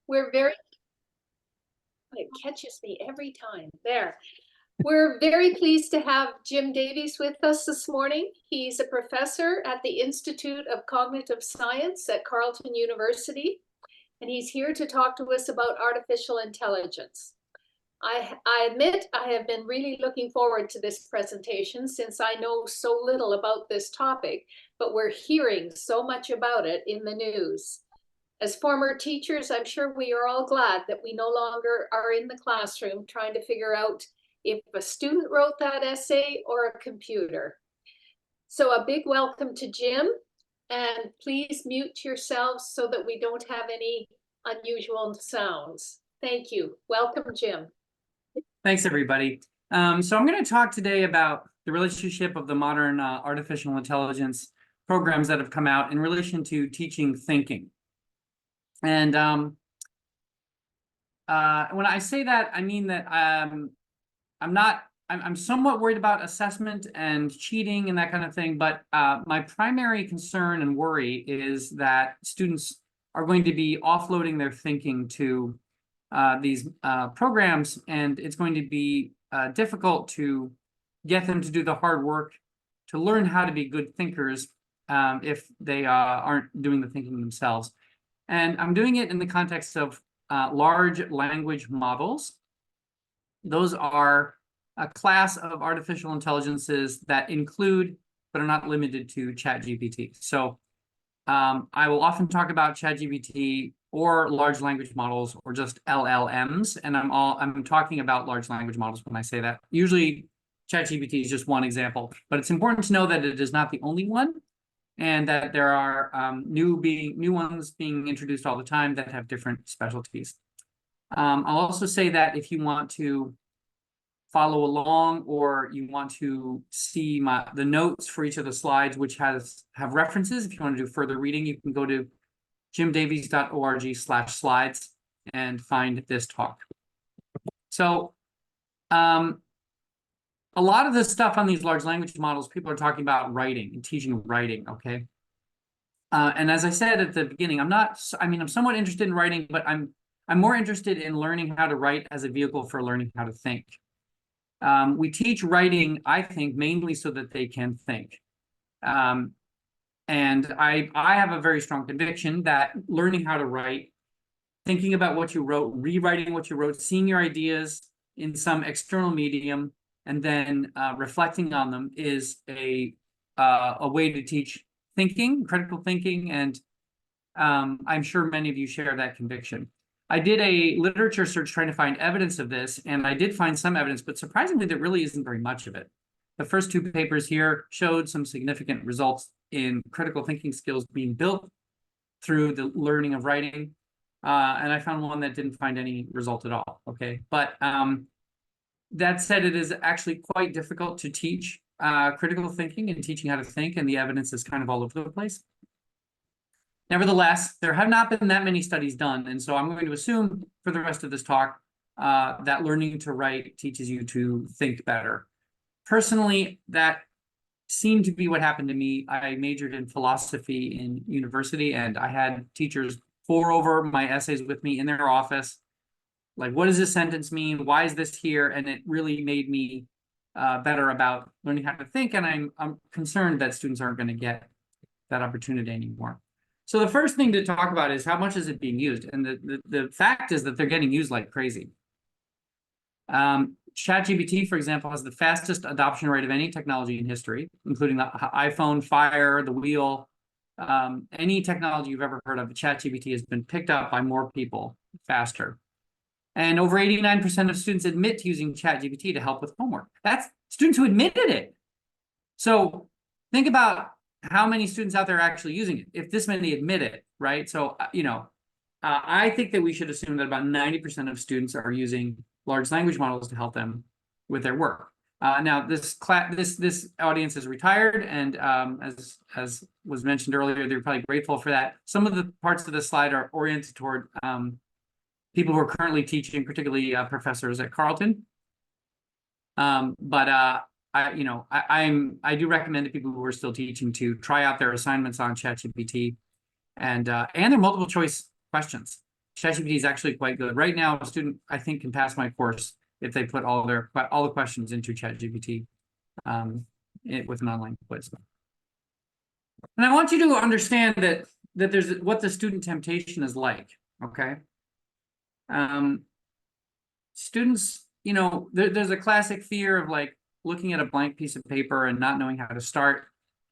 We're very, it catches me every time. There. We're very pleased to have Jim Davies with us this morning. He's a professor at the Institute of Cognitive Science at Carleton University, and he's here to talk to us about artificial intelligence. I admit I have been really looking forward to this presentation since I know so little about this topic, but we're hearing so much about it in the news. As former teachers, I'm sure we are all glad that we no longer are in the classroom trying to figure out if a student wrote that essay or a computer. So a big welcome to Jim, and please mute yourselves so that we don't have any unusual sounds. Thank you. Welcome, Jim. Thanks, everybody. So I'm going to talk today about the relationship of the modern artificial intelligence programs that have come out in relation to teaching thinking. And when I say that, I mean that I'm somewhat worried about assessment and cheating and that kind of thing, but my primary concern and worry is that students are going to be offloading their thinking to these programs, and it's going to be difficult to get them to do the hard work to learn how to be good thinkers if they aren't doing the thinking themselves. And I'm doing it in the context of large language models. Those are a class of artificial intelligences that include, but are not limited to, ChatGPT. So I will often talk about ChatGPT or large language models or just LLMs, and I'm talking about large language models when I say that. Usually ChatGPT is just one example, but it's important to know that it is not the only one, and that there are new ones being introduced all the time that have different specialties. I'll also say that if you want to follow along, or you want to see the notes for each of the slides, which have references, if you want to do further reading, you can go to jimdavies.org/slides and find this talk. So a lot of this stuff on these large language models, people are talking about writing and teaching writing, okay? And as I said at the beginning, I'm somewhat interested in writing, but I'm more interested in learning how to write as a vehicle for learning how to think. We teach writing, I think, mainly so that they can think. And I have a very strong conviction that learning how to write, thinking about what you wrote, rewriting what you wrote, seeing your ideas in some external medium, and then reflecting on them is a way to teach thinking, critical thinking, and I'm sure many of you share that conviction. I did a literature search trying to find evidence of this, and I did find some evidence, but surprisingly, there really isn't very much of it. The first two papers here showed some significant results in critical thinking skills being built through the learning of writing, and I found one that didn't find any result at all, okay? But that said, it is actually quite difficult to teach critical thinking and teaching how to think, and the evidence is kind of all over the place. Nevertheless, there have not been that many studies done, and so I'm going to assume for the rest of this talk that learning to write teaches you to think better. Personally, that seemed to be what happened to me. I majored in philosophy in university, and I had teachers pore over my essays with me in their office. Like, what does this sentence mean? Why is this here? And it really made me better about learning how to think, and I'm concerned that students aren't going to get that opportunity anymore. So the first thing to talk about is how much is it being used? And the fact is that they're getting used like crazy. ChatGPT, for example, has the fastest adoption rate of any technology in history, including the iPhone, Fire, the Wheel. Any technology you've ever heard of, ChatGPT has been picked up by more people faster. And over 89% of students admit to using ChatGPT to help with homework. That's students who admitted it. So think about how many students out there are actually using it, if this many admit it, right? So, I think that we should assume that about 90% of students are using large language models to help them with their work. Now, this audience is retired, and as was mentioned earlier, they're probably grateful for that. Some of the parts of the slide are oriented toward people who are currently teaching, particularly professors at Carleton. I do recommend to people who are still teaching to try out their assignments on ChatGPT and their multiple choice questions. ChatGPT is actually quite good. Right now, a student, I think, can pass my course if they put all the questions into ChatGPT with an online quiz. And I want you to understand that there's what the student temptation is like. Okay. Students, there's a classic fear of like looking at a blank piece of paper and not knowing how to start.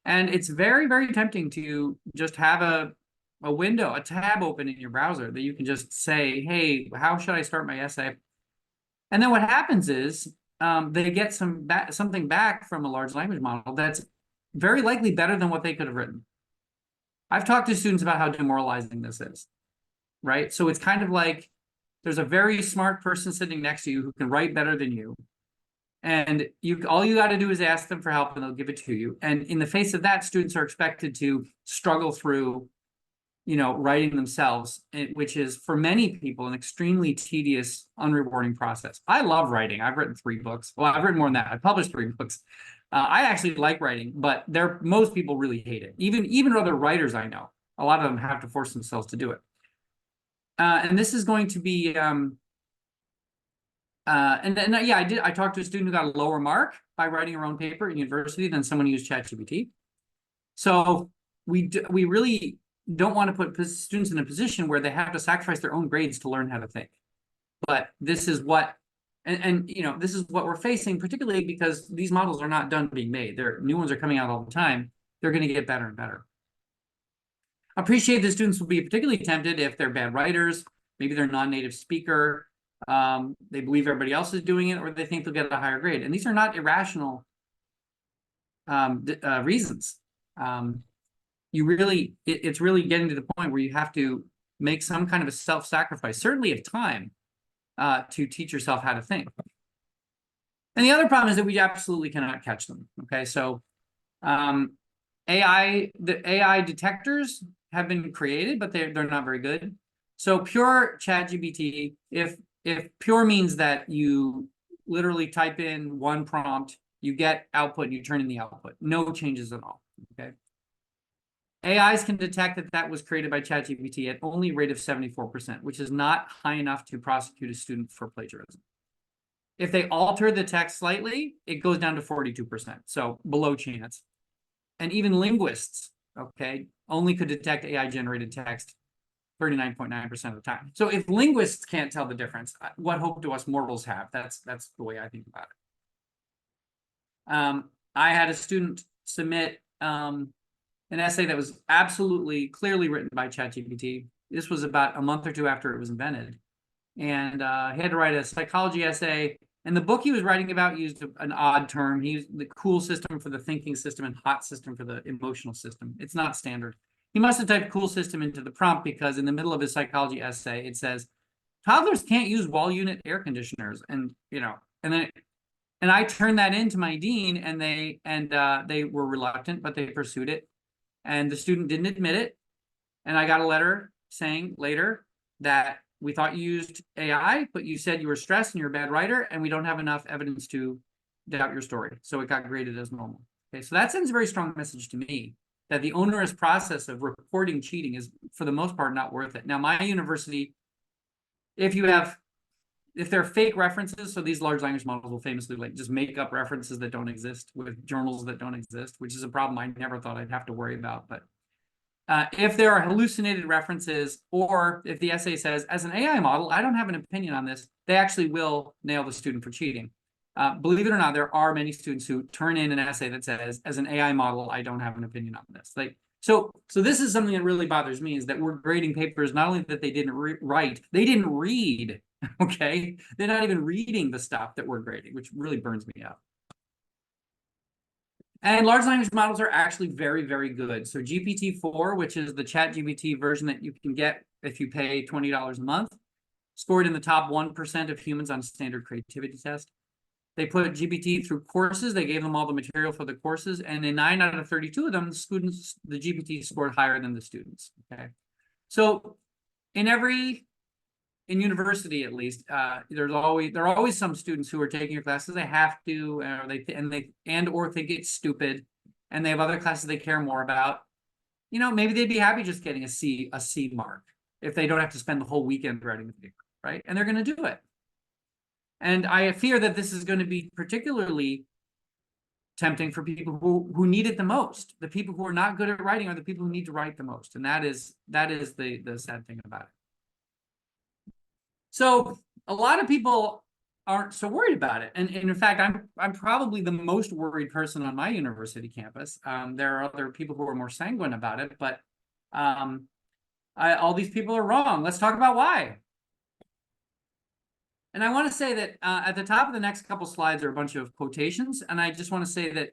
And it's very, very tempting to just have a window, a tab open in your browser that you can just say, hey, how should I start my essay? And then what happens is they get something back from a large language model that's very likely better than what they could have written. I've talked to students about how demoralizing this is, right? So it's kind of like there's a very smart person sitting next to you who can write better than you. And all you got to do is ask them for help and they'll give it to you. And in the face of that, students are expected to struggle through, writing themselves, which is for many people an extremely tedious, unrewarding process. I love writing. I've written 3 books. Well, I've written more than that. I've published 3 books. I actually like writing, but most people really hate it. Even other writers I know, a lot of them have to force themselves to do it. And this is going to be I talked to a student who got a lower mark by writing her own paper in university than someone who used ChatGPT. So we really don't want to put students in a position where they have to sacrifice their own grades to learn how to think. But this is what, this is what we're facing, particularly because these models are not done being made. New ones are coming out all the time. They're going to get better and better. Appreciate the students will be particularly tempted if they're bad writers, maybe they're non-native speaker, they believe everybody else is doing it, or they think they'll get a higher grade. And these are not irrational reasons. It's really getting to the point where you have to make some kind of a self-sacrifice, certainly of time, to teach yourself how to think. And the other problem is that we absolutely cannot catch them. Okay, so the AI detectors have been created, but they're not very good. So pure ChatGPT, if pure means that you literally type in one prompt, you get output, and you turn in the output, no changes at all. Okay. AIs can detect that was created by ChatGPT at only a rate of 74%, which is not high enough to prosecute a student for plagiarism. If they alter the text slightly, it goes down to 42%, so below chance. And even linguists, okay, only could detect AI-generated text 39.9% of the time. So if linguists can't tell the difference, what hope do us mortals have? That's the way I think about it. I had a student submit an essay that was absolutely clearly written by ChatGPT. This was about a month or 2 after it was invented. And he had to write a psychology essay. And the book he was writing about used an odd term. He used the cool system for the thinking system and hot system for the emotional system. It's not standard. He must have typed cool system into the prompt because in the middle of his psychology essay, it says, toddlers can't use wall unit air conditioners. And, and I turned that into my dean and they were reluctant, but they pursued it. And the student didn't admit it. And I got a letter saying later that we thought you used AI, but you said you were stressed and you're a bad writer, and we don't have enough evidence to doubt your story. So it got graded as normal. Okay, so that sends a very strong message to me that the onerous process of reporting cheating is, for the most part, not worth it. Now, my university, if they're fake references, so these large language models will famously like just make up references that don't exist with journals that don't exist, which is a problem I never thought I'd have to worry about. But if there are hallucinated references, or if the essay says, as an AI model, I don't have an opinion on this, they actually will nail the student for cheating. Believe it or not, there are many students who turn in an essay that says, as an AI model, I don't have an opinion on this. So this is something that really bothers me, is that we're grading papers, not only that they didn't write, they didn't read, okay? They're not even reading the stuff that we're grading, which really burns me up. And large language models are actually very, very good. So GPT-4, which is the ChatGPT version that you can get if you pay $20 a month, scored in the top 1% of humans on a standard creativity test. They put GPT through courses. They gave them all the material for the courses. And in 9 out of 32 of them, the GPT scored higher than the students. Okay. So in university, at least, there are always some students who are taking your classes. They have to, or think it's stupid, and they have other classes they care more about. Maybe they'd be happy just getting a C mark. if they don't have to spend the whole weekend writing the paper, right? And they're going to do it. And I fear that this is going to be particularly tempting for people who need it the most. The people who are not good at writing are the people who need to write the most. And that is the sad thing about it. So a lot of people aren't so worried about it. And in fact, I'm probably the most worried person on my university campus. There are other people who are more sanguine about it, but all these people are wrong. Let's talk about why. And I want to say that at the top of the next couple slides are a bunch of quotations. And I just want to say that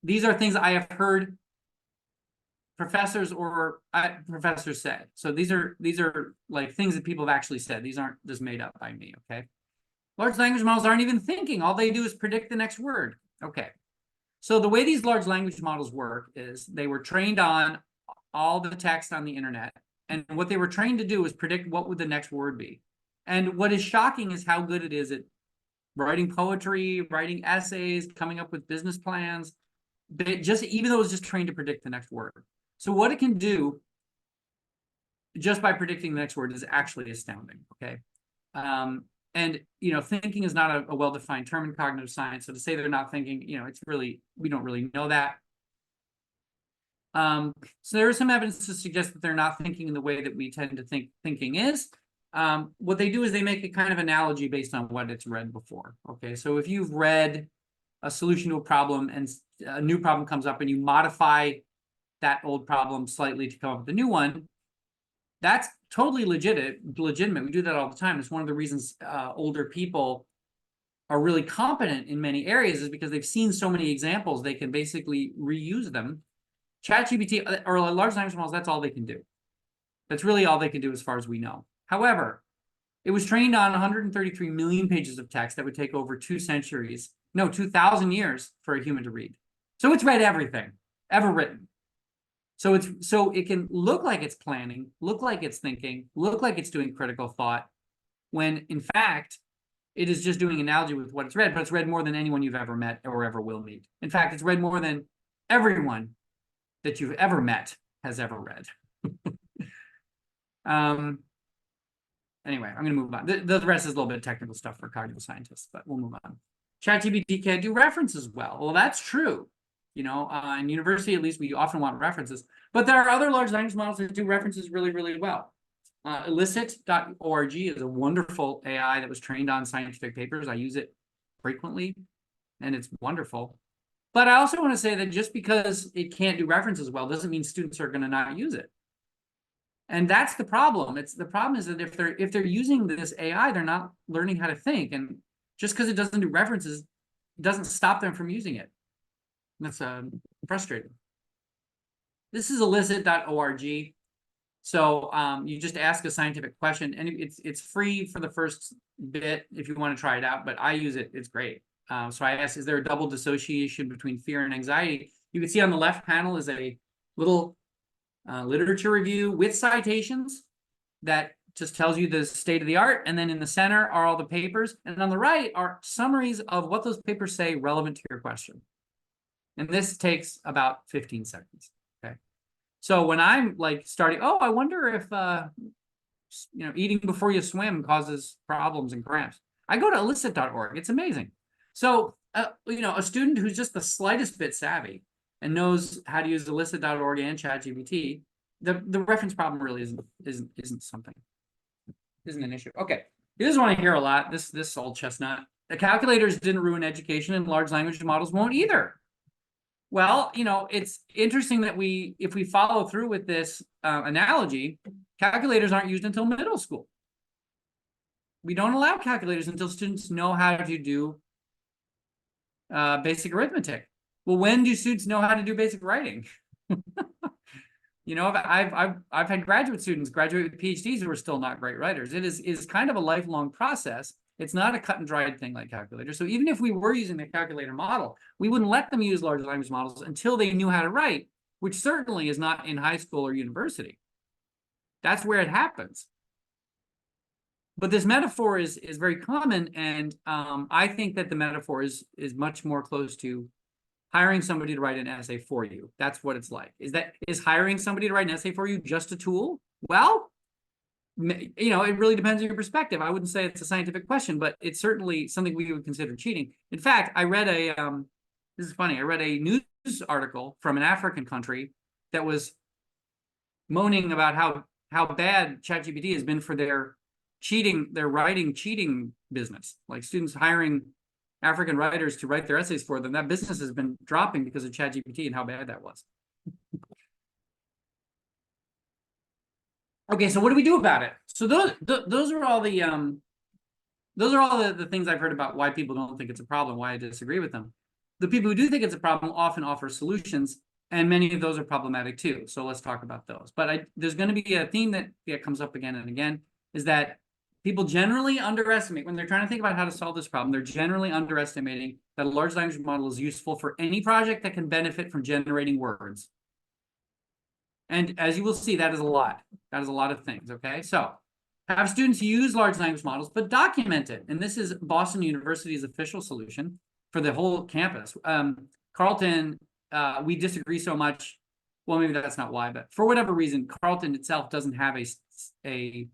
these are things I have heard professors say. So these are like things that people have actually said. These aren't just made up by me, okay? Large language models aren't even thinking. All they do is predict the next word. Okay. So the way these large language models work is they were trained on all the text on the internet. And what they were trained to do is predict what would the next word be. And what is shocking is how good it is at writing poetry, writing essays, coming up with business plans. Even though it's just trained to predict the next word. So what it can do just by predicting the next word is actually astounding, okay? And, thinking is not a well-defined term in cognitive science. So to say they're not thinking, we don't really know that. So there is some evidence to suggest that they're not thinking in the way that we tend to think thinking is. What they do is they make a kind of analogy based on what it's read before. Okay, so if you've read a solution to a problem and a new problem comes up and you modify that old problem slightly to come up with a new one, that's totally legitimate. We do that all the time. It's one of the reasons older people are really competent in many areas is because they've seen so many examples, they can basically reuse them. ChatGPT or large language models, that's all they can do. That's really all they can do as far as we know. However, it was trained on 133 million pages of text that would take over 2,000 years for a human to read. So it's read everything ever written. So it can look like it's planning, look like it's thinking, look like it's doing critical thought, when in fact, it is just doing analogy with what it's read, but it's read more than anyone you've ever met or ever will meet. In fact, it's read more than everyone that you've ever met has ever read. Anyway, I'm going to move on. The rest is a little bit of technical stuff for cognitive scientists, but we'll move on. ChatGPT can't do references well. Well, that's true. In university, at least, we often want references. But there are other large language models that do references really, really well. Elicit.org is a wonderful AI that was trained on scientific papers. I use it frequently, and it's wonderful. But I also want to say that just because it can't do references well doesn't mean students are going to not use it. And that's the problem. The problem is that if they're using this AI, they're not learning how to think. And just because it doesn't do references, it doesn't stop them from using it. That's frustrating. This is elicit.org. So you just ask a scientific question, and it's free for the first bit if you want to try it out. But I use it; it's great. So I asked, is there a double dissociation between fear and anxiety? You can see on the left panel is a little literature review with citations that just tells you the state of the art. And then in the center are all the papers. And on the right are summaries of what those papers say relevant to your question. And this takes about 15 seconds. Okay. So when I'm like starting, I wonder if, eating before you swim causes problems and cramps, I go to elicit.org. It's amazing. So, a student who's just the slightest bit savvy and knows how to use elicit.org and ChatGPT, the reference problem really isn't something, isn't an issue. Okay, you just want to hear a lot. This old chestnut. The calculators didn't ruin education, and large language models won't either. Well, it's interesting that if we follow through with this analogy, calculators aren't used until middle school. We don't allow calculators until students know how to do basic arithmetic. Well, when do students know how to do basic writing? I've had graduate students graduate with PhDs who are still not great writers. It is kind of a lifelong process. It's not a cut and dried thing like calculator. So even if we were using the calculator model, we wouldn't let them use large language models until they knew how to write, which certainly is not in high school or university. That's where it happens. But this metaphor is very common, and I think that the metaphor is much more close to hiring somebody to write an essay for you. That's what it's like. Is hiring somebody to write an essay for you just a tool? Well, You know, it really depends on your perspective. I wouldn't say it's a scientific question, but it's certainly something we would consider cheating. In fact, I read this is funny. I read a news article from an African country that was moaning about how bad ChatGPT has been for their writing cheating business. Like students hiring African writers to write their essays for them. That business has been dropping because of ChatGPT and how bad that was. Okay, so what do we do about it? So those are all the things I've heard about why people don't think it's a problem, why I disagree with them. The people who do think it's a problem often offer solutions, and many of those are problematic too. So let's talk about those. But there's going to be a theme that comes up again and again, is that people generally underestimate, when they're trying to think about how to solve this problem, they're generally underestimating that a large language model is useful for any project that can benefit from generating words. And as you will see, that is a lot. That is a lot of things, okay? So have students use large language models, but document it. And this is Boston University's official solution for the whole campus. Carleton, we disagree so much. Well, maybe that's not why, but for whatever reason, Carleton itself doesn't have a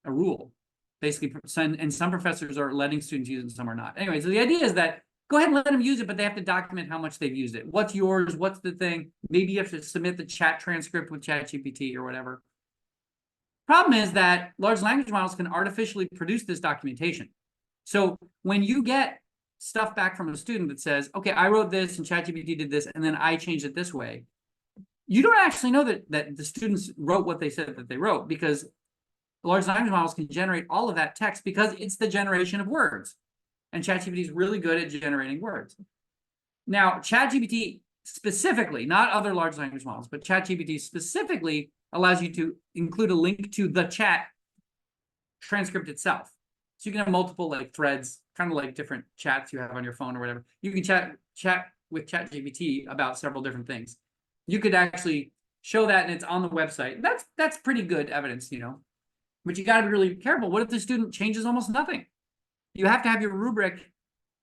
rule. Basically, and some professors are letting students use it and some are not. Anyway, so the idea is that go ahead and let them use it, but they have to document how much they've used it. What's yours? What's the thing? Maybe you have to submit the chat transcript with ChatGPT or whatever. Problem is that large language models can artificially produce this documentation. So when you get stuff back from a student that says, okay, I wrote this and ChatGPT did this, and then I changed it this way, you don't actually know that the students wrote what they said that they wrote, because large language models can generate all of that text because it's the generation of words. And ChatGPT is really good at generating words. Now, ChatGPT specifically, not other large language models, but ChatGPT specifically allows you to include a link to the chat transcript itself. So you can have multiple like threads, kind of like different chats you have on your phone or whatever. You can chat with ChatGPT about several different things. You could actually show that, and it's on the website. That's pretty good evidence, you know. But you got to be really careful. What if the student changes almost nothing? You have to have your rubric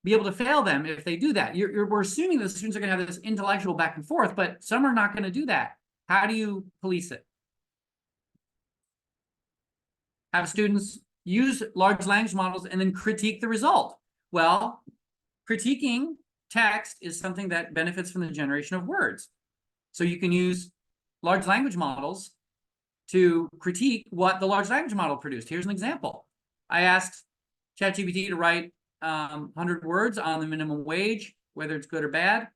be able to fail them if they do that. We're assuming that the students are going to have this intellectual back and forth, but some are not going to do that. How do you police it? Have students use large language models and then critique the result. Well, critiquing text is something that benefits from the generation of words. So you can use large language models to critique what the large language model produced. Here's an example. I asked ChatGPT to write 100 words on the minimum wage, whether it's good or bad,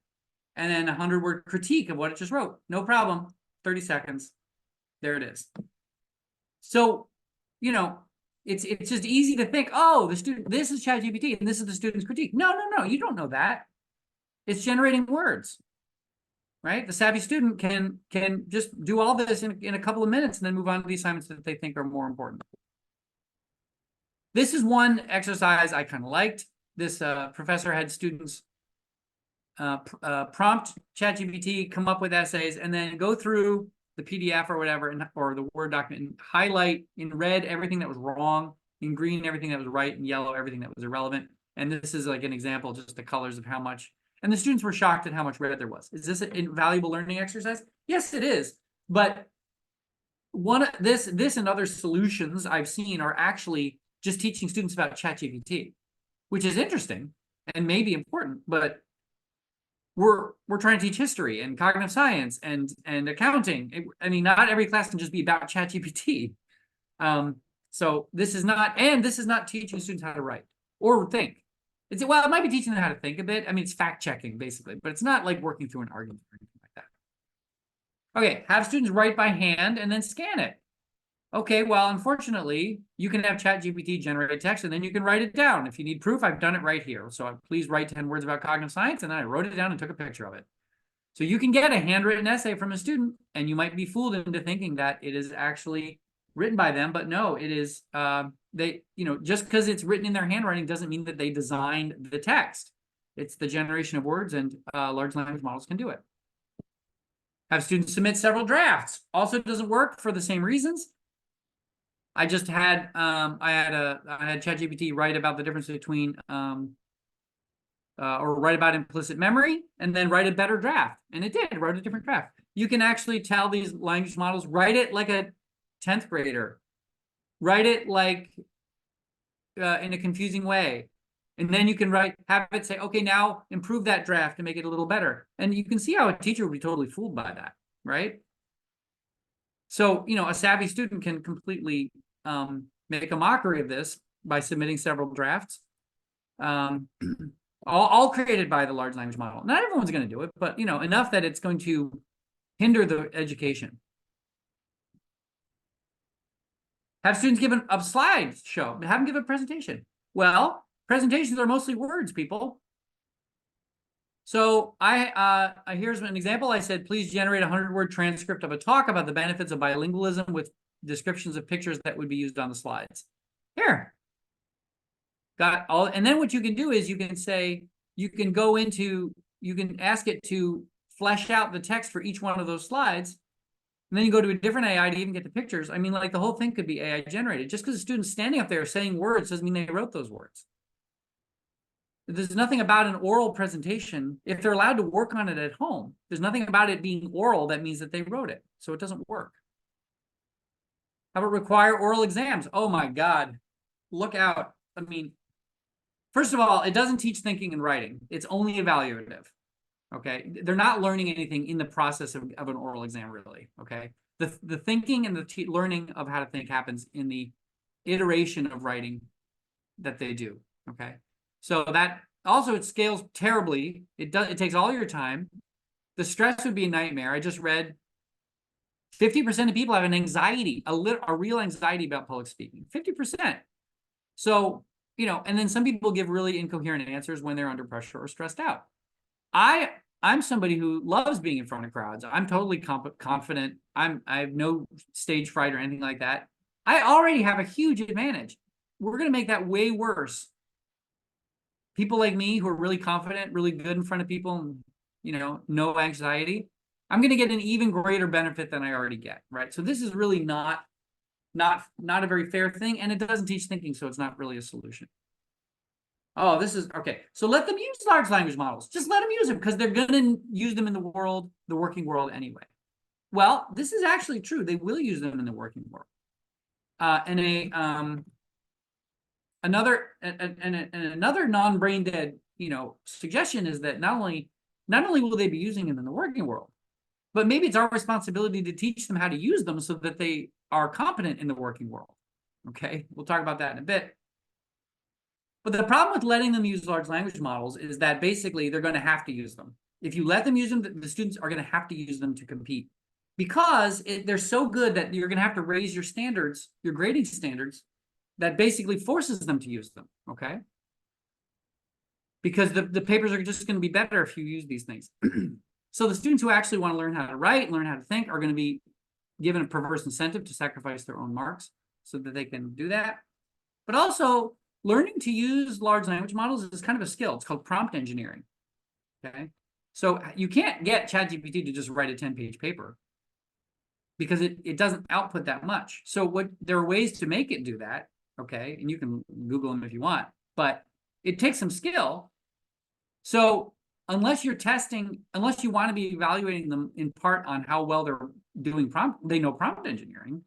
and then a 100-word critique of what it just wrote. No problem. 30 seconds. There it is. So, you know, it's just easy to think, oh, this is ChatGPT and this is the student's critique. No, you don't know that. It's generating words, right? The savvy student can just do all this in a couple of minutes and then move on to the assignments that they think are more important. This is one exercise I kind of liked. This professor had students prompt ChatGPT, come up with essays, and then go through the PDF or whatever, or the Word document, and highlight in red everything that was wrong, in green everything that was right, in yellow everything that was irrelevant. And this is like an example, just the colors of how much. And the students were shocked at how much red there was. Is this a valuable learning exercise? Yes, it is. But this and other solutions I've seen are actually just teaching students about ChatGPT, which is interesting and maybe important, but we're trying to teach history and cognitive science and accounting. I mean, not every class can just be about ChatGPT. So this is not teaching students how to write or think. It might be teaching them how to think a bit. I mean, it's fact checking basically, but it's not like working through an argument or anything like that. Okay, have students write by hand and then scan it. Okay, well, unfortunately, you can have ChatGPT generate text and then you can write it down. If you need proof, I've done it right here. So please write 10 words about cognitive science, and then I wrote it down and took a picture of it. So you can get a handwritten essay from a student, and you might be fooled into thinking that it is actually written by them, but no, it is, just because it's written in their handwriting doesn't mean that they designed the text. It's the generation of words, and large language models can do it. Have students submit several drafts. Also doesn't work for the same reasons. I just had I had ChatGPT write about the difference between or write about implicit memory and then write a better draft, and it did. It wrote a different draft. You can actually tell these language models write it like 10th grader. Write it like in a confusing way. And then you can have it say, okay, now improve that draft to make it a little better. And you can see how a teacher would be totally fooled by that, right? So, a savvy student can completely make a mockery of this by submitting several drafts, all created by the large language model. Not everyone's going to do it, but, enough that it's going to hinder the education. Have students given a slideshow, have them give a presentation. Well, presentations are mostly words, people. So here's an example. I said, please generate a 100-word transcript of a talk about the benefits of bilingualism with descriptions of pictures that would be used on the slides. Here. Got all, and then what you can do is you can say, you can ask it to flesh out the text for each one of those slides. And then you go to a different AI to even get the pictures. I mean, like the whole thing could be AI generated. Just because a student's standing up there saying words doesn't mean they wrote those words. There's nothing about an oral presentation. If they're allowed to work on it at home, there's nothing about it being oral that means that they wrote it. So it doesn't work. How about require oral exams? Oh my God, look out. I mean, first of all, it doesn't teach thinking and writing. It's only evaluative. Okay, they're not learning anything in the process of an oral exam, really. Okay, the thinking and the learning of how to think happens in the iteration of writing that they do. Okay, so that also it scales terribly. It takes all your time. The stress would be a nightmare. I just read 50% of people have an anxiety, a real anxiety about public speaking. 50%. So and then some people give really incoherent answers when they're under pressure or stressed out. I'm somebody who loves being in front of crowds. I'm totally confident. I have no stage fright or anything like that. I already have a huge advantage. We're going to make that way worse. People like me who are really confident, really good in front of people, no anxiety. I'm going to get an even greater benefit than I already get, right? So this is really not a very fair thing, and it doesn't teach thinking, so it's not really a solution. Oh, this is okay. So let them use large language models. Just let them use them because they're going to use them in the working world anyway. Well, this is actually true. They will use them in the working world. Another non-brain dead, suggestion is that not only will they be using them in the working world, but maybe it's our responsibility to teach them how to use them so that they are competent in the working world. Okay, we'll talk about that in a bit. But the problem with letting them use large language models is that basically they're going to have to use them. If you let them use them, the students are going to have to use them to compete because they're so good that you're going to have to raise your standards, your grading standards, that basically forces them to use them, okay? Because the papers are just going to be better if you use these things. So the students who actually want to learn how to write, learn how to think, are going to be given a perverse incentive to sacrifice their own marks so that they can do that. But also, learning to use large language models is kind of a skill. It's called prompt engineering, okay? So you can't get ChatGPT to just write a 10-page paper because it doesn't output that much. So there are ways to make it do that, okay? And you can Google them if you want, but it takes some skill. So unless you want to be evaluating them in part on how well they know prompt engineering,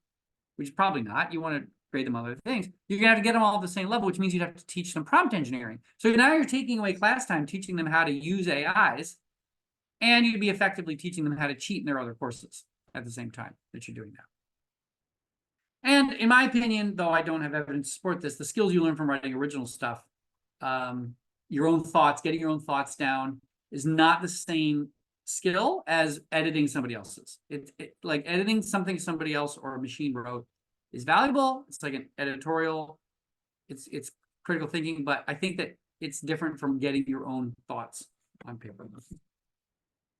which is probably not. You want to grade them on other things. You're going to have to get them all at the same level, which means you'd have to teach them prompt engineering. So now you're taking away class time, teaching them how to use AIs, and you'd be effectively teaching them how to cheat in their other courses at the same time that you're doing that. And in my opinion, though I don't have evidence to support this, the skills you learn from writing original stuff, your own thoughts, getting your own thoughts down, is not the same skill as editing somebody else's. Like editing something somebody else or a machine wrote is valuable. It's like an editorial. It's critical thinking, but I think that it's different from getting your own thoughts on paper.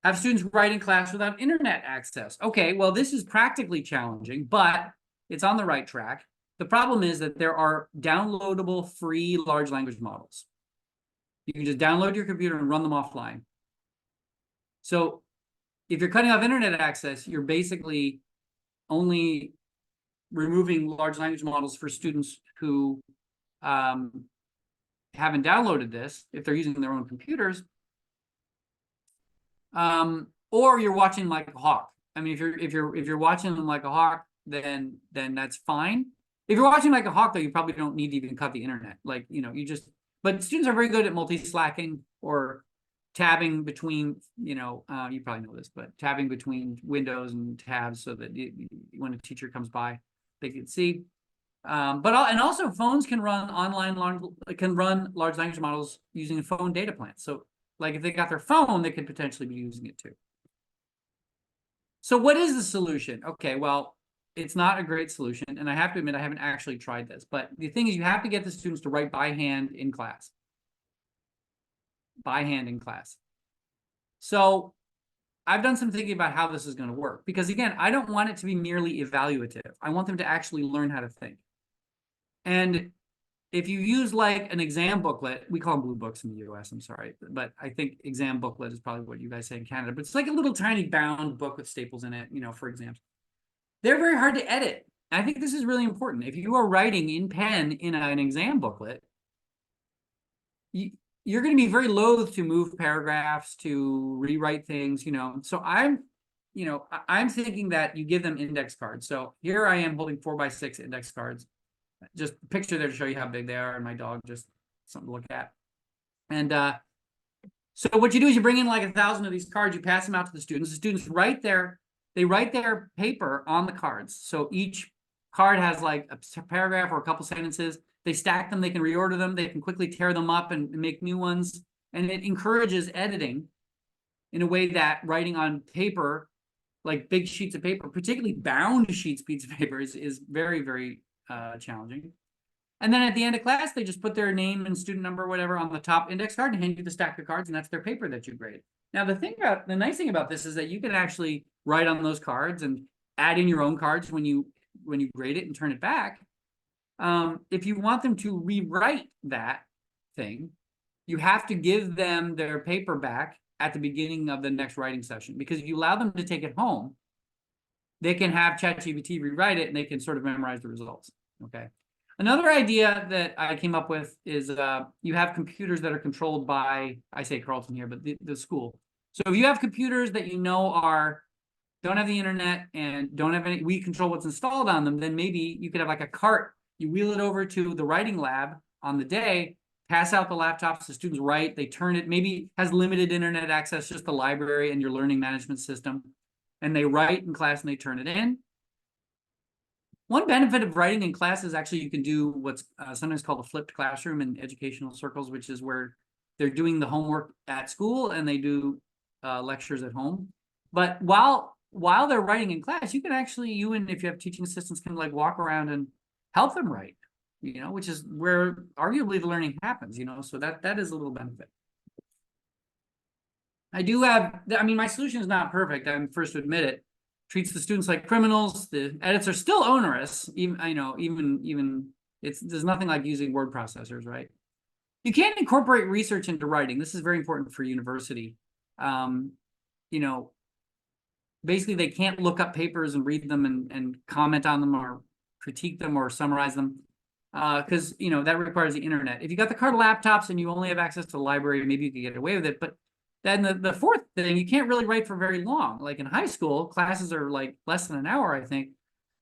Have students write in class without internet access? Okay, well, this is practically challenging, but it's on the right track. The problem is that there are downloadable free large language models. You can just download your computer and run them offline. So if you're cutting off internet access, you're basically only removing large language models for students who haven't downloaded this, if they're using their own computers, or you're watching like a hawk. I mean, if you're watching them like a hawk, then that's fine. If you're watching like a hawk, though, you probably don't need to even cut the internet. Like, you just, but students are very good at multi-slacking or tabbing between, you probably know this, but tabbing between windows and tabs so that when a teacher comes by, they can see. And also phones can run large language models using a phone data plan. So like if they got their phone, they could potentially be using it too. So what is the solution? Okay, well, it's not a great solution. And I have to admit, I haven't actually tried this. But the thing is, you have to get the students to write by hand in class. By hand in class. So I've done some thinking about how this is going to work. Because again, I don't want it to be merely evaluative. I want them to actually learn how to think. And if you use like an exam booklet, we call them blue books in the US, I'm sorry, but I think exam booklet is probably what you guys say in Canada, but it's like a little tiny bound book with staples in it, for exams. They're very hard to edit. I think this is really important. If you are writing in pen in an exam booklet, you're going to be very loath to move paragraphs, to rewrite things, So I'm thinking that you give them index cards. So here I am holding 4x6 index cards. Just a picture there to show you how big they are, and my dog, just something to look at. And so what you do is you bring in like 1,000 of these cards, you pass them out to the students. The students write their paper on the cards. So each card has like a paragraph or a couple sentences. They stack them, they can reorder them, they can quickly tear them up and make new ones. And it encourages editing in a way that writing on paper, like big sheets of paper, particularly bound sheets of paper, is very, very challenging. And then at the end of class, they just put their name and student number or whatever on the top index card and hand you the stack of cards, and that's their paper that you grade. Now, the nice thing about this is that you can actually write on those cards and add in your own cards when you grade it and turn it back. If you want them to rewrite that thing, you have to give them their paper back at the beginning of the next writing session, because if you allow them to take it home, they can have ChatGPT rewrite it and they can sort of memorize the results. Okay. Another idea that I came up with is you have computers that are controlled by, I say Carleton here, but the school. So if you have computers that don't have the internet and don't have we control what's installed on them, then maybe you could have like a cart. You wheel it over to the writing lab on the day, pass out the laptops, the students write, they turn it, maybe has limited internet access, just the library and your learning management system. And they write in class and they turn it in. One benefit of writing in class is actually you can do what's sometimes called a flipped classroom in educational circles, which is where they're doing the homework at school and they do lectures at home. But while they're writing in class, you can actually, and if you have teaching assistants, can like walk around and help them write, which is where arguably the learning happens, so that is a little benefit. My solution is not perfect. I'm first to admit it. Treats the students like criminals. The edits are still onerous. There's nothing like using word processors, right? You can't incorporate research into writing. This is very important for university. Basically they can't look up papers and read them and comment on them or critique them or summarize them, because that requires the internet. If you got the card laptops and you only have access to the library, maybe you could get away with it. But then the fourth thing, you can't really write for very long. Like in high school, classes are like less than an hour, I think.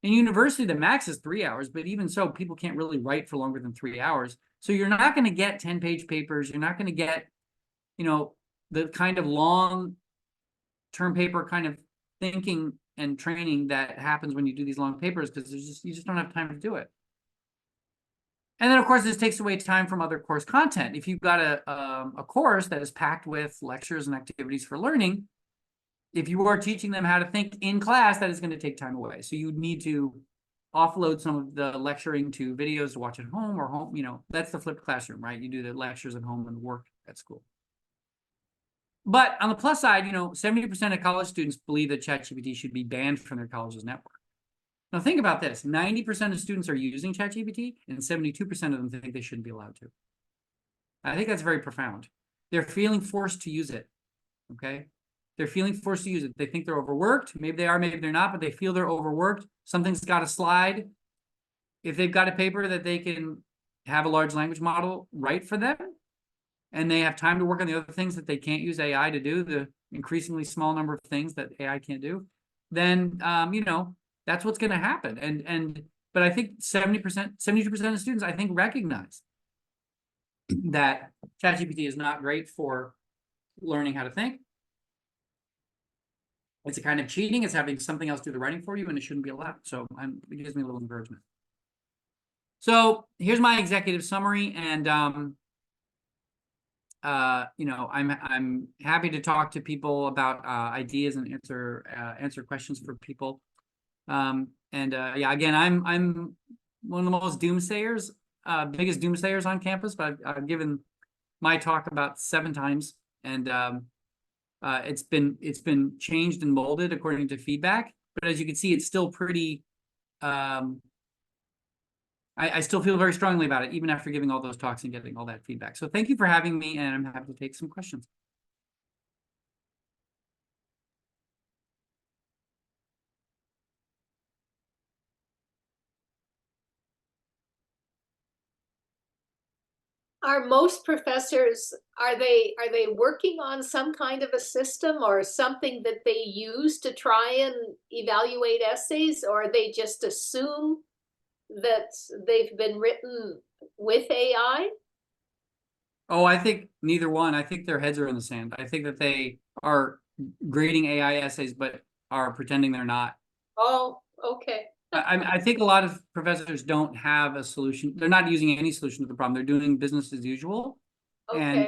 In university, the max is 3 hours, but even so, people can't really write for longer than 3 hours. So you're not going to get 10-page papers. You're not going to get, the kind of long-term paper kind of thinking and training that happens when you do these long papers, because you just don't have time to do it. And then, of course, this takes away time from other course content. If you've got a course that is packed with lectures and activities for learning, if you are teaching them how to think in class, that is going to take time away. So you need to offload some of the lecturing to videos to watch at home or home. That's the flipped classroom, right? You do the lectures at home and work at school. But on the plus side, 70% of college students believe that ChatGPT should be banned from their college's network. Now think about this, 90% of students are using ChatGPT and 72% of them think they shouldn't be allowed to. I think that's very profound. They're feeling forced to use it, okay? They're feeling forced to use it. They think they're overworked. Maybe they are, maybe they're not, but they feel they're overworked. Something's got to slide. If they've got a paper that they can have a large language model write for them, and they have time to work on the other things that they can't use AI to do, the increasingly small number of things that AI can't do, then, that's what's going to happen. But I think 70%, 72% of students, I think, recognize that ChatGPT is not great for learning how to think. It's a kind of cheating. It's having something else do the writing for you, and it shouldn't be allowed. So it gives me a little encouragement. So here's my executive summary, and I'm happy to talk to people about ideas and answer questions for people. Yeah, again, I'm one of the most doomsayers, biggest doomsayers on campus, but I've given my talk about 7 times, and it's been changed and molded according to feedback. But as you can see, it's still pretty. I still feel very strongly about it, even after giving all those talks and getting all that feedback. So thank you for having me, and I'm happy to take some questions. Are most professors, are they working on some kind of a system or something that they use to try and evaluate essays, or they just assume that they've been written with AI? Oh, I think neither one. I think their heads are in the sand. I think that they are grading AI essays, but are pretending they're not. Oh, okay. I think a lot of professors don't have a solution. They're not using any solution to the problem. They're doing business as usual, Okay.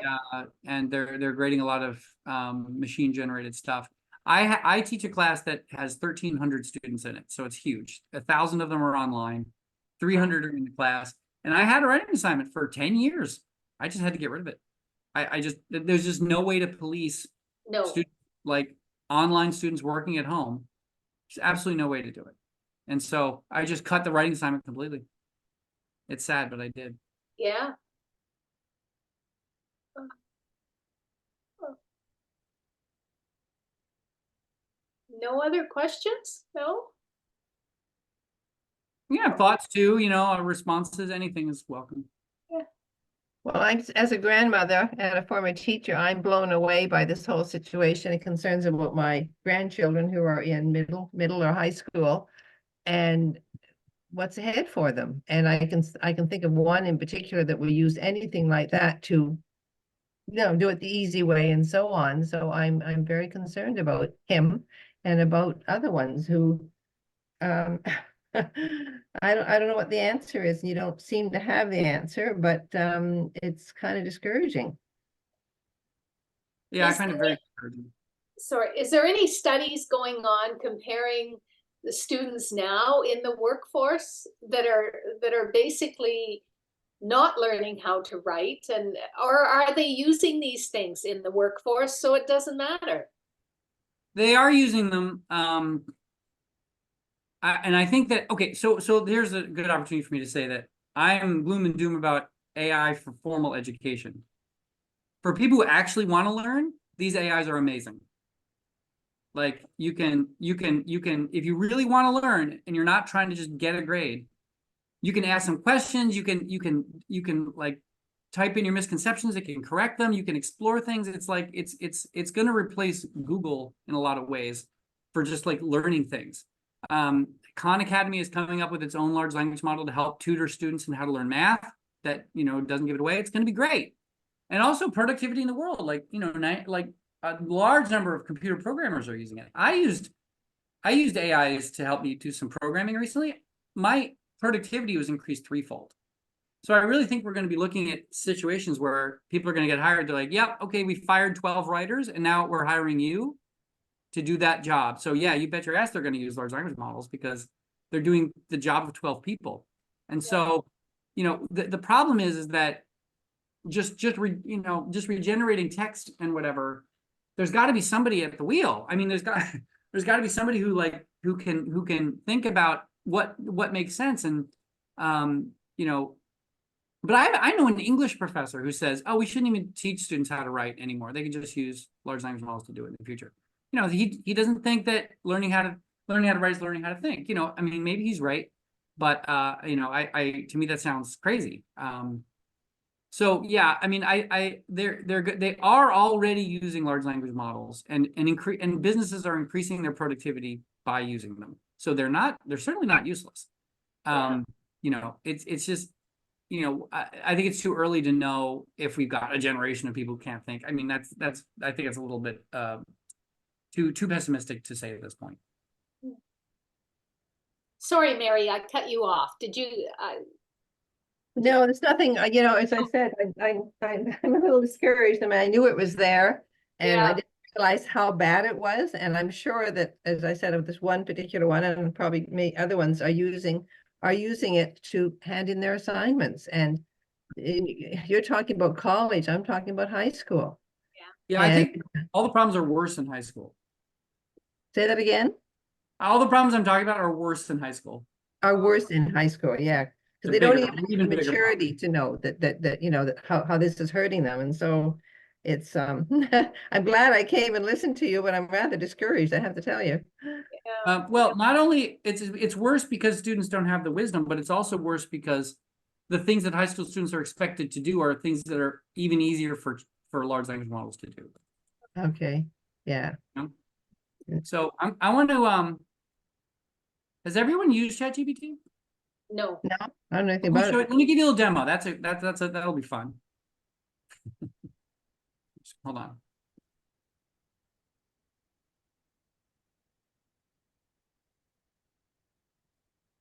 and they're grading a lot of machine generated stuff. I teach a class that has 1,300 students in it, so it's huge. 1,000 of them are online, 300 are in the class, and I had a writing assignment for 10 years. I just had to get rid of it. There's just no way to police No. students, like online students working at home. There's absolutely no way to do it. And so I just cut the writing assignment completely. It's sad, but I did. Yeah. No other questions? No? Yeah, thoughts too, responses, anything is welcome. Well, as a grandmother and a former teacher, I'm blown away by this whole situation and concerns about my grandchildren who are in middle or high school and what's ahead for them. And I can think of one in particular that will use anything like that to, do it the easy way and so on. So I'm very concerned about him and about other ones who I don't know what the answer is. You don't seem to have the answer, but it's kind of discouraging. Yeah, I Is find it very encouraging. Sorry, is there any studies going on comparing the students now in the workforce that are basically not learning how to write, and or are they using these things in the workforce so it doesn't matter? They are using them. And I think that, okay, so here's a good opportunity for me to say that I am gloom and doom about AI for formal education. For people who actually want to learn, these AIs are amazing. Like you can, if you really want to learn and you're not trying to just get a grade, you can ask some questions. You can like type in your misconceptions. It can correct them. You can explore things. It's like, it's going to replace Google in a lot of ways for just like learning things. Khan Academy is coming up with its own large language model to help tutor students in how to learn math that, doesn't give it away. It's going to be great. And also productivity in the world, like, like a large number of computer programmers are using it. I used AIs to help me do some programming recently. My productivity was increased 3-fold. So I really think we're going to be looking at situations where people are going to get hired. They're like, yep, okay, we fired 12 writers and now we're hiring you to do that job. So yeah, you bet your ass they're going to use large language models because they're doing the job of 12 people. And so, the problem is that just regenerating text and whatever, there's got to be somebody at the wheel. I mean, there's got to be somebody who can think about what makes sense. And but I know an English professor who says, oh, we shouldn't even teach students how to write anymore. They can just use large language models to do it in the future. He doesn't think that learning how to write is learning how to think. I mean, maybe he's right, but to me that sounds crazy. So yeah, I mean, they're good. They are already using large language models, and businesses are increasing their productivity by using them. So they're certainly not useless. Yeah. You know, it's just, you know, I think it's too early to know if we've got a generation of people who can't think. I mean, I think it's a little bit too pessimistic to say at this point. Sorry, Mary, I cut you off. Did you, No, there's nothing, you know, as I said, I'm a little discouraged. I mean, I knew it was there and I yeah, didn't realize how bad it was. And I'm sure that, as I said, of this one particular one, and probably many other ones are using it to hand in their assignments. And you're talking about college, I'm talking about high school. Yeah, I And think all the problems are worse in high school. say that again, All the problems I'm talking about are worse than high school. are worse in high school, yeah. Because they don't even have the Even bigger problem. maturity to know that you know that how this is hurting them. And so it's I'm glad I came and listened to you, but I'm rather discouraged, I have to tell you. yeah. Well, not only it's worse because students don't have the wisdom, but it's also worse because the things that high school students are expected to do are things that are even easier for large language models to do. Okay, yeah. You know? So I want to has everyone used ChatGPT? No. No, I don't know anything Let about it. me give you a little demo. That'll be fun. Hold on.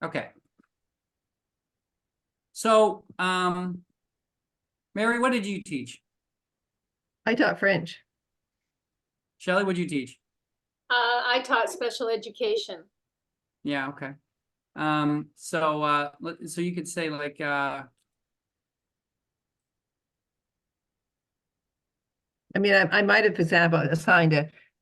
Okay. So, Mary, what did you teach? I taught French. Shelley, what did you teach? I taught special education. Yeah, okay. So so you could say like I mean, I might have, for example, assigned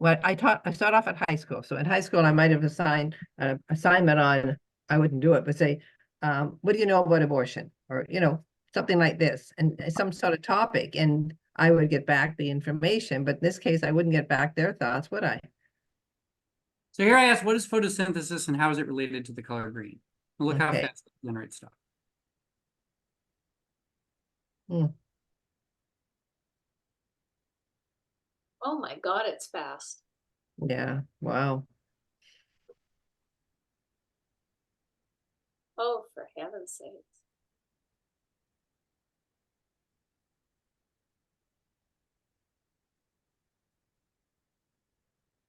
I start off at high school. So in high school, I might have assigned an assignment on, I wouldn't do it, but say, what do you know about abortion? Or, you know, something like this, and some sort of topic. And I would get back the information, but in this case, I wouldn't get back their thoughts, would I? so here I asked, what is photosynthesis and how is it related to the color green? Look how Okay. fast it generates stuff. Hmm. Oh my God, it's fast. Yeah, wow. Oh, for heaven's sakes.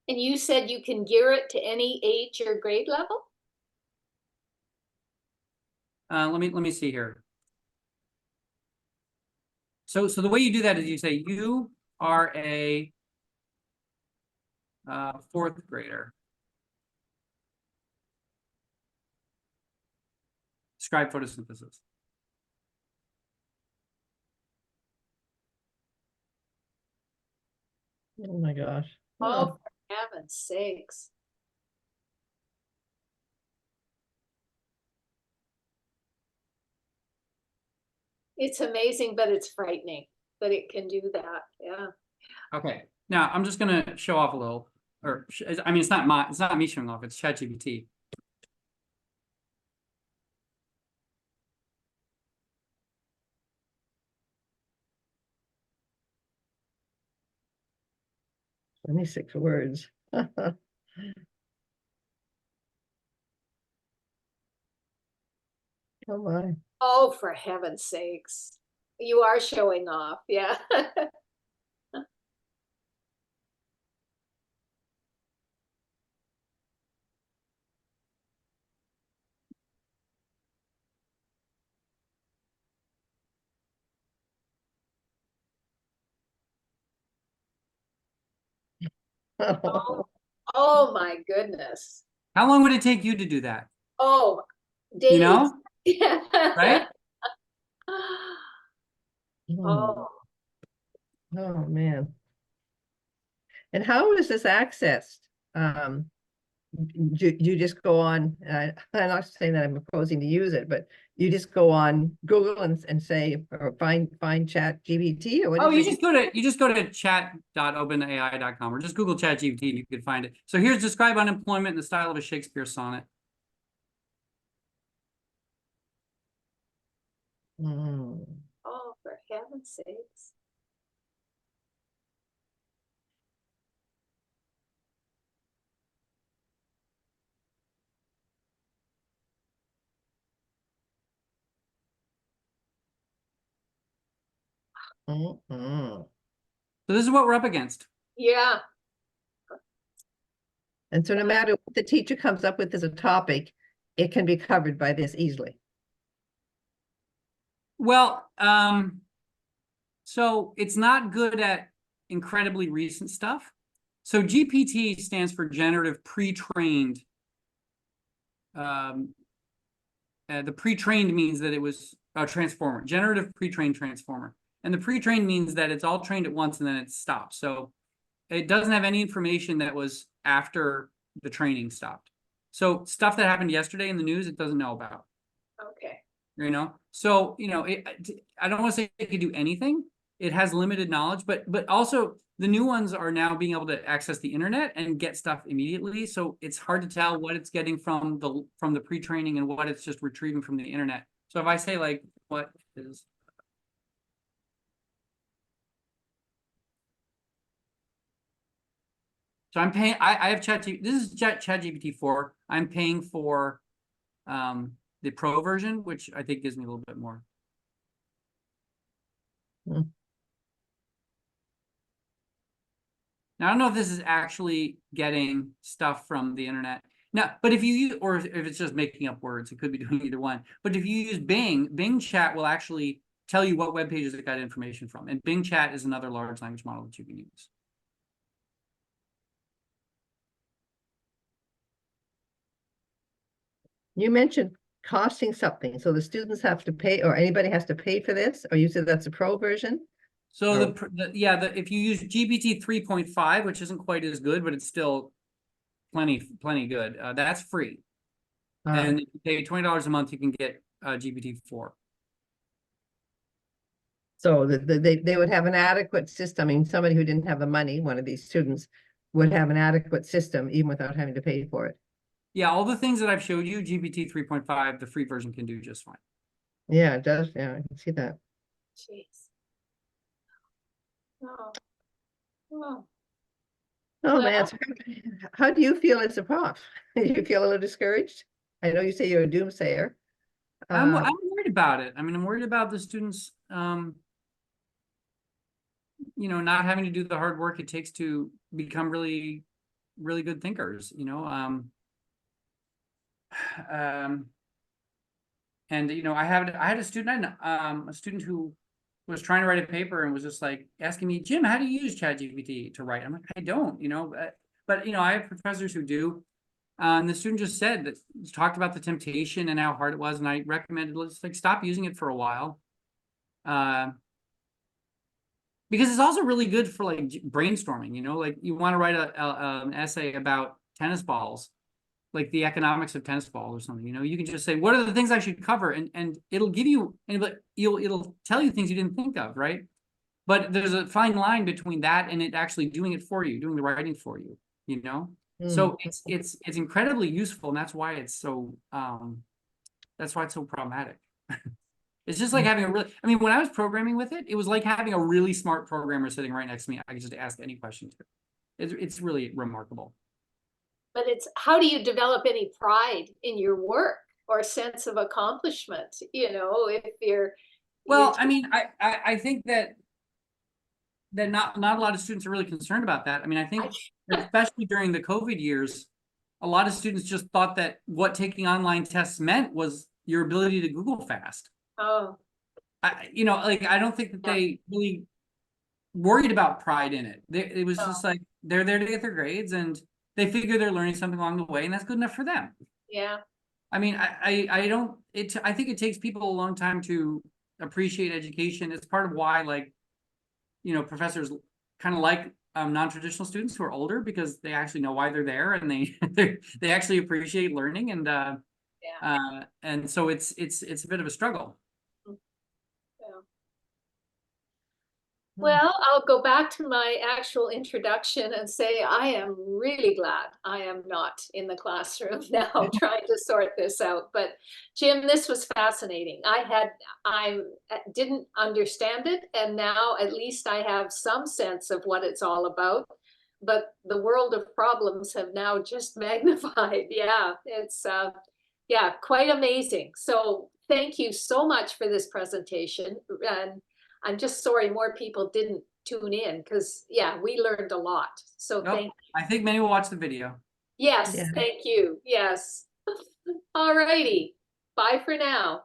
And you said you can gear it to any age or grade level? Let me see here. So the way you do that is you say you are a fourth grader. Describe photosynthesis. Oh my gosh. Oh, for heaven's sakes. It's amazing, but it's frightening that it can do that. Yeah. Okay. Now I'm just gonna show off a little, or I mean, it's not me showing off. It's ChatGPT. Oh, 26 words. Oh my. Oh, for heaven's sakes. You are showing off. Yeah. Oh, oh my goodness. How long would it take you to do that? Oh, You days. know, right? Hmm. Oh, Oh man. And how is this accessed? You just go on, I'm not saying that I'm proposing to use it, but you just go on Google and say, or find Chat GPT, or what Oh, is it? you just go to chat.openai.com or just Google ChatGPT and you can find it. So here's describe unemployment in the style of a Shakespeare sonnet. Hmm. oh, for heaven's sakes. Mm-mm. So this is what we're up against. Yeah, And so no matter what the teacher comes up with as a topic, it can be covered by this easily. Well, so it's not good at incredibly recent stuff. So GPT stands for generative pre-trained. The pre-trained means that it was a transformer, generative pre-trained transformer. And the pre-trained means that it's all trained at once and then it stops. So it doesn't have any information that was after the training stopped. So stuff that happened yesterday in the news, it doesn't know about. okay. So I don't want to say it could do anything. It has limited knowledge, but also the new ones are now being able to access the internet and get stuff immediately. So it's hard to tell what it's getting from the pre-training and what it's just retrieving from the internet. So if I say like, what is so I'm paying, I have ChatGPT, this is ChatGPT 4. I'm paying for the pro version, which I think gives me a little bit more. Hmm. Now, I don't know if this is actually getting stuff from the internet. Now, but if you use, or if it's just making up words, it could be doing either one. But if you use Bing Chat will actually tell you what web pages it got information from. And Bing Chat is another large language model that you can use. You mentioned costing something, so the students have to pay, or anybody has to pay for this, or you said that's a pro version? So Oh. if you use GPT 3.5, which isn't quite as good, but it's still plenty good, that's free. And if you pay $20 a month, you can get GPT 4. So they would have an adequate system. I mean, somebody who didn't have the money, one of these students, would have an adequate system even without having to pay for it. Yeah, all the things that I've showed you, GPT 3.5, the free version can do just fine. Yeah, it does. Yeah, I can see that. Jeez. Oh, oh. Oh, Well, man. So how do you feel as a prof? Do you feel a little discouraged? I know you say you're a doomsayer. I'm worried about it. I mean, I'm worried about the students, not having to do the hard work it takes to become really, really good thinkers, and I had a student who was trying to write a paper and was just like asking me, Jim, how do you use ChatGPT to write? I'm like, I don't, but I have professors who do. And the student just said that, talked about the temptation and how hard it was, and I recommended, let's like stop using it for a while, because it's also really good for like brainstorming. Like you want to write an essay about tennis balls, like the economics of tennis balls or something. You can just say, what are the things I should cover, and it'll give you, and it'll tell you things you didn't think of, right? But there's a fine line between that and it actually doing it for you, doing the writing for you. So it's incredibly useful, and that's why it's so problematic. It's just like having when I was programming with it, it was like having a really smart programmer sitting right next to me. I could just ask any question to it. It's really remarkable. but it's how do you develop any pride in your work or a sense of accomplishment? If Well, I mean, I think that not a lot of students are really concerned about that. I mean, I think especially during the COVID years, a lot of students just thought that what taking online tests meant was your ability to Google fast. Oh, I don't think that they really worried about pride in it. It was just like they're there to get their grades, and they figure they're learning something along the way, and that's good enough for them. yeah. I mean, I think it takes people a long time to appreciate education. It's part of why, like, professors kind of like non-traditional students who are older, because they actually know why they're there, and they actually appreciate learning, and so it's a bit of a struggle. Well, I'll go back to my actual introduction and say I am really glad I am not in the classroom now trying to sort this out. But Jim, this was fascinating. I didn't understand it, and now at least I have some sense of what it's all about. But the world of problems have now just magnified. Yeah, it's quite amazing. So thank you so much for this presentation. And I'm just sorry more people didn't tune in because, yeah, we learned a lot. So Nope, thank, I think many will watch the video. yes, Yeah. thank you. Yes. All righty. Bye for now.